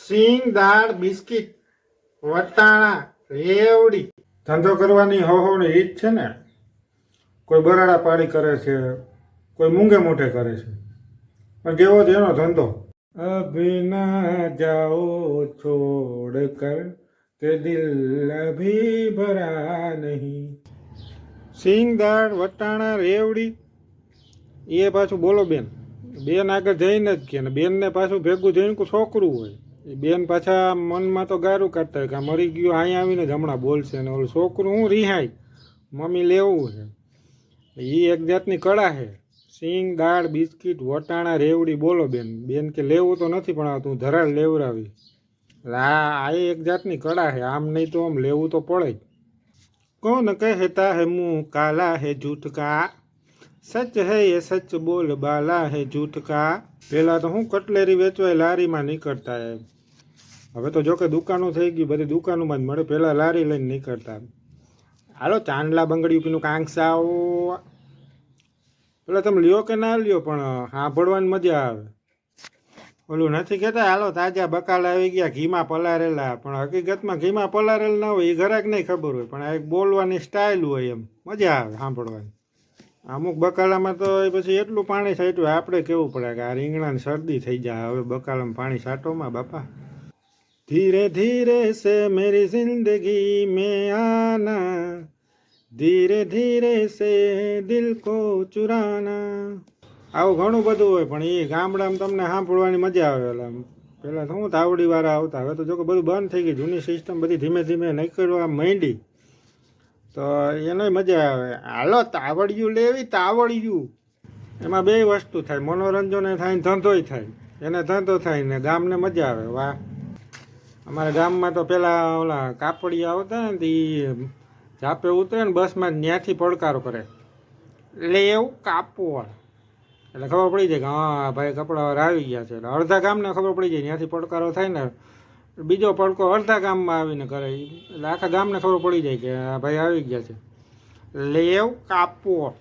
સિંગ દાળ biscuit વટાણા રેવડી ધંધો કરવાની હોની ઈચ્છ છે ને. કોઈ બરાડા પાડી કરે છે, કોઈ મૂંગે મોઢે કરે છે, પણ જેવો તેનો ધંધો. અભી ના જાઓ છોડ કર કે દિલ અભી ભરા નહીં. સિંગ દાળ વટાણા રેવડી એ પાછું બોલો બેન આગળ જઈને જ કે ને બેનને પાછું ભેગું જઈને કોઈ છોકરું હોય એ બેન પાછા મનમાં તો ગારું કાઢતા હોય કે મરી ગયું અહીંયા આવીને જ હમણાં બોલશે ને ઓલું છોકરું હું રિહાય મમ્મી લેવું છે. એ એક જાતની કળા છે. સિંગ દાળ બિસ્કિટ વટાણા રેવડી બોલો બેન કે લેવું તો નથી પણ તું ધરાળ લેવરાવી. આ એક જાતની કળા છે. આમ નહીં તો આમ લેવું તો પડે જ. કોણ કહેતા હે મુંહ કાલા હે જૂઠ કા, સચ હે એ સચ બોલ બાલા હે જૂઠ કા. પહેલાં તો હું કટલેરી વેચવાય લારીમાં નીકળતા એમ. હવે તો જોકે દુકાનો થઈ ગઈ, બધી દુકાનોમાં જ મળે. પહેલાં લારી લઈને નીકળતા. હાલો ચાંદલા બંગડીયું પીનું કાંકસાઓ પેલા તમે લ્યો કે ના લ્યો પણ સાંભળવાની મજા આવે. ઓલું નથી કહેતા હાલો તાજા બકાલા આવી ગયા ઘીમાં પલારેલા, પણ હકીકતમાં ઘીમાં પલારેલ ના હોય. એ ઘરાક નહીં ખબર હોય, પણ આ એક બોલવાની સ્ટાઇલ હોય એમ મજા આવે સાંભળવાની. અમુક બકાલામાં તો પછી એટલું પાણી છાંટ્યું આપણે કેવું પડે કે આ રીંગણાની શરદી થઈ જાય. હવે બકાલામાં પાણી છાંટોમાં બાપા. ધીરે ધીરે સે મેરી જિંદગી મેં આના, ધીરે ધીરે સે દિલ કો ચુરાના. આવું ઘણું બધું હોય, પણ એ ગામડામાં તમને સાંભળવાની મજા આવે. પહેલાં તો હું તાવડીવાળા આવતા, હવે તો જો કે બધું બંધ થઈ ગયું. જૂની સિસ્ટમ બધી ધીમે ધીમે નીકળવા માંડી તો એનોય મજા આવે. હાલો તાવડિયું લેવી તાવડિયું. એમાં બે વસ્તુ થાય, મનોરંજન થાય ને ધંધોય થાય. એને ધંધો થાય ને ગામને મજા આવે. વાહ. અમારા ગામમાં તો પેલા ઓલા કાપડિયા આવતા ને એ ઝાપે ઉતરે ને બસમાં ત્યાંથી પડકારો કરે લેવ કાપવા, એટલે ખબર પડી જાય કે હા ભાઈ કપડાવાળા આવી ગયા છે. એટલે અડધા ગામને ખબર પડી જાય. ત્યાંથી પડકારો થાય ને બીજો પડકો અડધા ગામમાં આવીને કરે, એટલે આખા ગામને ખબર પડી જાય કે આ ભાઈ આવી ગયા છે. લેવ કાપવો.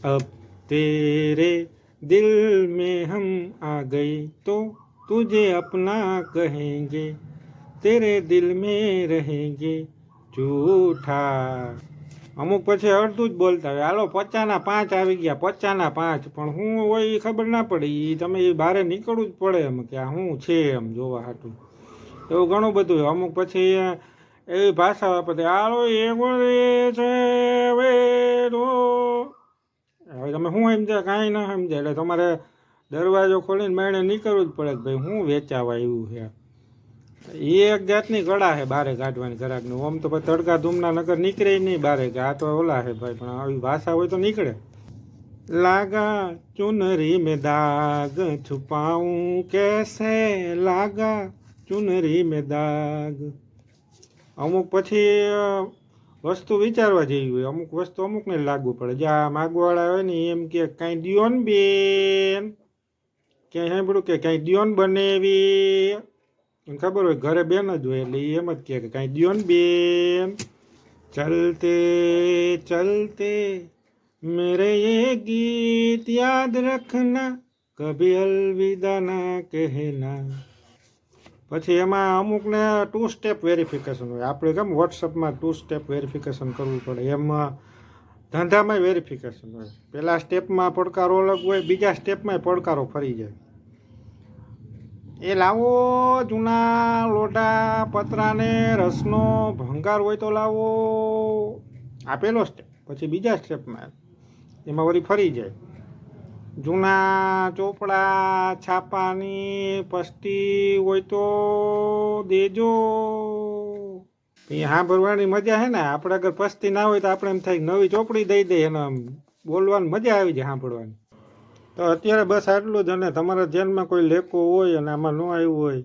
અબ તેરે દિલ મેં હમ આ ગઈ તો તુજે અપના કહેંગે, તેરે દિલ મેં રહેંગે જૂઠા. અમુક પછી અડધું જ બોલતા હોય. હાલો 50 આવી ગયા, 50 પણ હું હોય એ ખબર ના પડી. તમે એ બહાર નીકળવું જ પડે એમ કે આ શું છે એમ જોવા હાટું. એવું ઘણું બધું હોય. અમુક પછી એવી ભાષા વાપરતી હાલો એવો છે વેરો. હવે તમે શું સમજ્યા કાંઈ ના સમજાય. એટલે તમારે દરવાજો ખોલીને બાયણે નીકળવું જ પડે કે ભાઈ શું વેચાવા આવ્યું છે. એ એક જાતની કળા છે બારે કાઢવાની ઘરાકનું. આમ તો પછી તડકા ધૂમના નગર નીકળે નહીં બારે કે આ તો ઓલા છે ભાઈ, પણ આવી ભાષા હોય તો નીકળે. લાગા ચુનરી મેં દાગ છુપાઉં કેસે, લાગા ચુનરી મેં દાગ. અમુક પછી વસ્તુ વિચારવા જેવી હોય. અમુક વસ્તુ અમુકને લાગુ પડે. જ્યાં માગવાળા હોય ને એમ કે કાંઈ દ્યો ને બેન, ક્યાંય સાંભળ્યું કે કાંઈ દ્યો ને બનેવી. ખબર હોય ઘરે બેન જ હોય એટલે એમ જ કહે કે કાંઈ દ્યો ને બેન. ચલતે ચલતે મેરે યે ગીત યાદ રખના, કભી અલવિદા ના કહેના. પછી એમાં અમુકને 2 સ્ટેપ વેરિફિકેશન હોય. આપણે કેમ વોટ્સઅપમાં 2 સ્ટેપ વેરિફિકેશન કરવું પડે, એમાં ધંધામાં વેરિફિકેશન હોય. પહેલા સ્ટેપમાં પડકારો અલગ હોય, બીજા સ્ટેપમાં પડકારો ફરી જાય. એ લાવો જૂના લોટા પતરાને રસનો ભંગાર હોય તો લાવો. આ પહેલો સ્ટેપ. પછી બીજા સ્ટેપમાં એમાં વળી ફરી જાય. જૂના ચોપડા છાપાની પસ્તી હોય તો દેજો. એ સાંભળવાની મજા છે ને. આપણે અગર પસ્તી ના હોય તો આપણે એમ થાય નવી ચોપડી દઈ દે, એને બોલવાની મજા આવી જાય સાંભળવાની. તો અત્યારે બસ આટલું જ. અને તમારા ધ્યાનમાં કોઈ લેખો હોય અને આમાં ન આવ્યું હોય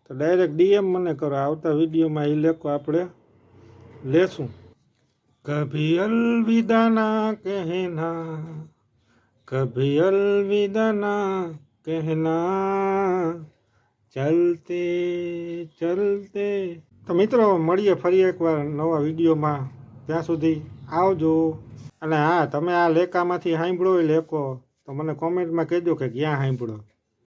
તો ડાયરેક્ટ ડીએમ મને કરો. આવતા વિડીયોમાં એ લેખો આપણે લેશું. કભી અલવિદા ના કહેના, કભી અલવિદા ના કહેના, ચલતે ચલતે. તો મિત્રો મળીએ ફરી એકવાર નવા વિડીયોમાં. ત્યાં સુધી આવજો. અને હા, તમે આ લેખામાંથી સાંભળો એ લેખો તો મને કોમેન્ટમાં કહેજો કે ક્યાં સાંભળો.